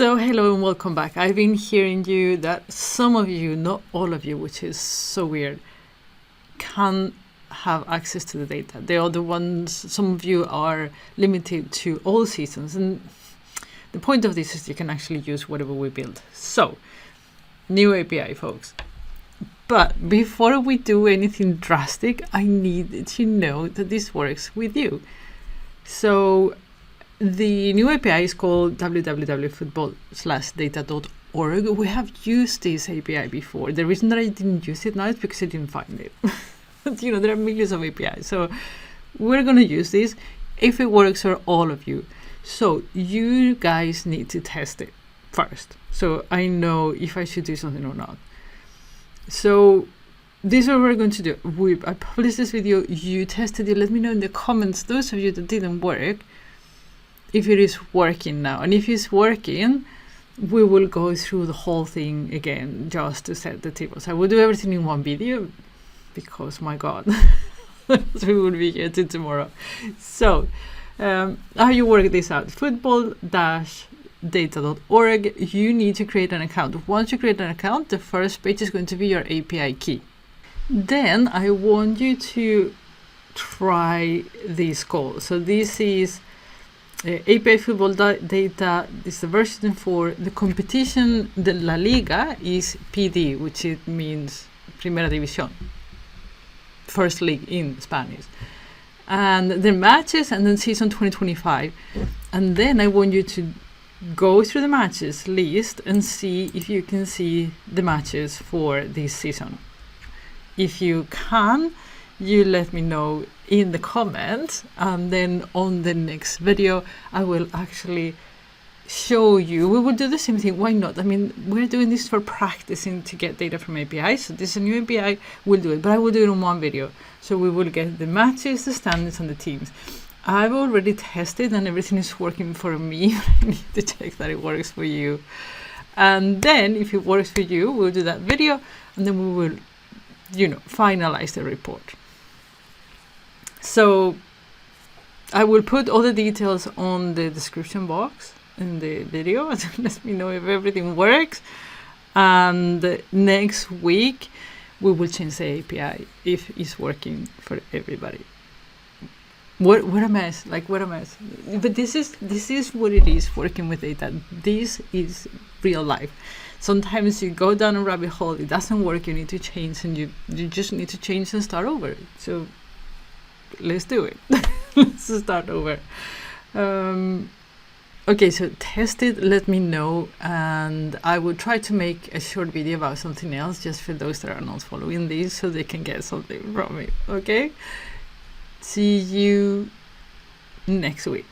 So hello and welcome back. I've been hearing you that some of you, not all of you, which is so weird, can have access to the data. They are the ones, some of you are limited to all seasons, and the point of this is you can actually use whatever we build. So, new API, folks. But before we do anything drastic, I need to know that this works with you. So the new API is called www.football/data.org. We have used this API before. The reason that I didn't use it now is because I didn't find it. There are millions of APIs. So we're going to use this if it works for all of you. So you guys need to test it first, so I know if I should do something or not. So this is what we're going to do. I published this video, you tested it, let me know in the comments, those of you that didn't work, if it is working now. And if it's working, we will go through the whole thing again just to set the tables. I will do everything in one video because, my God, we will be here till tomorrow. So how you work this out: football-data.org. You need to create an account. Once you create an account, the first page is going to be your API key. Then I want you to try this call. So this is API football data. This is the version for the competition. The La Liga is PD, which it means Primera División, first league in Spanish. And the matches, and then season 2025. And then I want you to go through the matches list and see if you can see the matches for this season. If you can, you let me know in the comments, and then on the next video I will actually show you. We will do the same thing. Why not? I mean, we're doing this for practicing to get data from APIs. So this is a new API, we'll do it, but I will do it in one video. So we will get the matches, the standings, and the teams. I've already tested and everything is working for me. I need to check that it works for you. And then if it works for you, we'll do that video, and then we will, finalize the report. So I will put all the details on the description box in the video, and let me know if everything works. And next week we will change the API if it's working for everybody. What a mess! What a mess! But this is what it is working with data. This is real life. Sometimes you go down a rabbit hole, it doesn't work, you need to change, and you just need to change and start over. So let's do it. Let's start over. Okay, so test it, let me know, and I will try to make a short video about something else just for those that are not following this, so they can get something from it. Okay, see you next week.